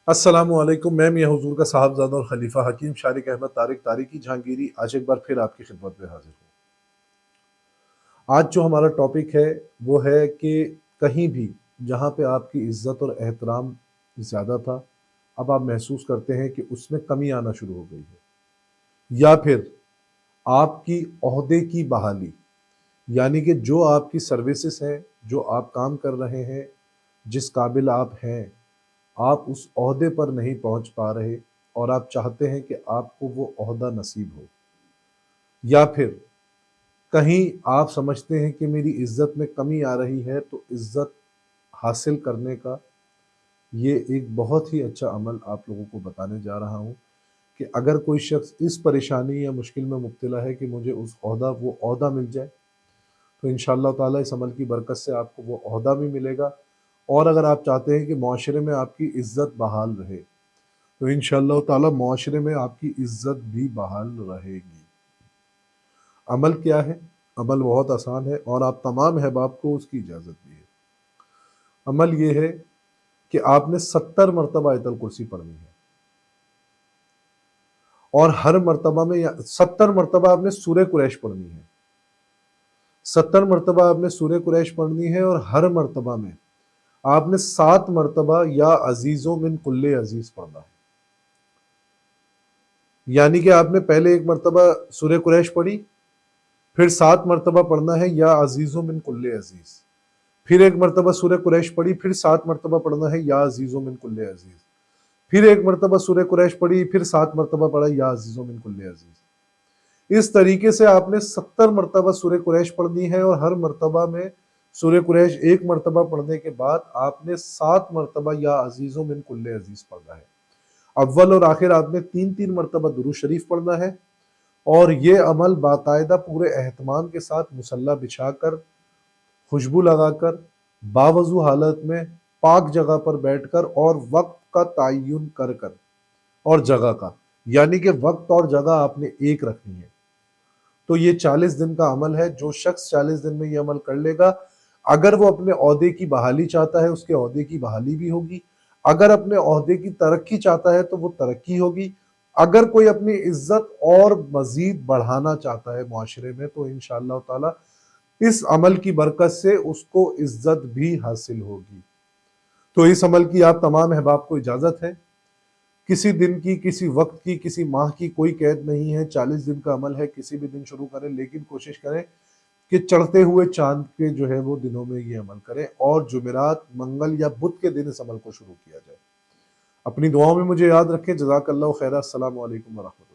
السلام علیکم، میں میاں حضور کا صاحبزادہ اور خلیفہ حکیم شارق احمد طارق طارقی جہانگیری آج ایک بار پھر آپ کی خدمت میں حاضر ہوں۔ آج جو ہمارا ٹاپک ہے وہ ہے کہ کہیں بھی جہاں پہ آپ کی عزت اور احترام زیادہ تھا، اب آپ محسوس کرتے ہیں کہ اس میں کمی آنا شروع ہو گئی ہے، یا پھر آپ کی عہدے کی بحالی، یعنی کہ جو آپ کی سروسز ہیں، جو آپ کام کر رہے ہیں، جس قابل آپ ہیں، آپ اس عہدے پر نہیں پہنچ پا رہے اور آپ چاہتے ہیں کہ آپ کو وہ عہدہ نصیب ہو، یا پھر کہیں آپ سمجھتے ہیں کہ میری عزت میں کمی آ رہی ہے، تو عزت حاصل کرنے کا یہ ایک بہت ہی اچھا عمل آپ لوگوں کو بتانے جا رہا ہوں کہ اگر کوئی شخص اس پریشانی یا مشکل میں مبتلا ہے کہ مجھے وہ عہدہ مل جائے، تو انشاءاللہ تعالیٰ اس عمل کی برکت سے آپ کو وہ عہدہ بھی ملے گا، اور اگر آپ چاہتے ہیں کہ معاشرے میں آپ کی عزت بحال رہے، تو انشاءاللہ تعالیٰ معاشرے میں آپ کی عزت بھی بحال رہے گی۔ عمل کیا ہے؟ عمل بہت آسان ہے اور آپ تمام احباب کو اس کی اجازت بھی ہے۔ عمل یہ ہے کہ آپ نے 70 مرتبہ آیت الکرسی پڑھنی ہے، اور ہر مرتبہ میں 70 مرتبہ آپ نے سورہ قریش پڑھنی ہے۔ 70 مرتبہ آپ نے سورہ قریش پڑھنی ہے، اور ہر مرتبہ میں آپ نے 7 مرتبہ یا عزیزوں من کل عزیز پڑھنا ہے۔ یعنی کہ آپ نے پہلے ایک مرتبہ سورہ قریش پڑھی، پھر 7 مرتبہ پڑھنا ہے یا عزیزوں من کل عزیز، پھر ایک مرتبہ سورہ قریش پڑھی، پھر 7 مرتبہ پڑھنا ہے یا عزیزوں من کل عزیز، پھر ایک مرتبہ سورہ قریش پڑھی، پھر 7 مرتبہ پڑھا یا عزیزوں من کل عزیز۔ اس طریقے سے آپ نے 70 مرتبہ سورہ قریش پڑھنی ہے، اور ہر مرتبہ میں سورہ قریش ایک مرتبہ پڑھنے کے بعد آپ نے 7 مرتبہ یا عزیزوں من کل عزیز پڑھنا ہے۔ اول اور آخر آپ نے 3 مرتبہ درود شریف پڑھنا ہے، اور یہ عمل باقاعدہ پورے اہتمام کے ساتھ مصلی بچھا کر، خوشبو لگا کر، باوضو حالت میں، پاک جگہ پر بیٹھ کر، اور وقت کا تعین کر کر، اور جگہ کا، یعنی کہ وقت اور جگہ آپ نے ایک رکھنی ہے۔ تو یہ 40 دن کا عمل ہے۔ جو شخص 40 دن میں یہ عمل کر لے گا، اگر وہ اپنے عہدے کی بحالی چاہتا ہے، اس کے عہدے کی بحالی بھی ہوگی، اگر اپنے عہدے کی ترقی چاہتا ہے تو وہ ترقی ہوگی، اگر کوئی اپنی عزت اور مزید بڑھانا چاہتا ہے معاشرے میں، تو انشاءاللہ تعالی اس عمل کی برکت سے اس کو عزت بھی حاصل ہوگی۔ تو اس عمل کی آپ تمام احباب کو اجازت ہے۔ کسی دن کی، کسی وقت کی، کسی ماہ کی کوئی قید نہیں ہے۔ 40 دن کا عمل ہے، کسی بھی دن شروع کریں، لیکن کوشش کریں کہ چڑھتے ہوئے چاند کے جو ہے وہ دنوں میں یہ عمل کریں، اور جمعرات، منگل یا بدھ کے دن اس عمل کو شروع کیا جائے۔ اپنی دعاؤں میں مجھے یاد رکھیں۔ جزاک اللہ خیرہ۔ السلام علیکم ورحمۃ اللہ۔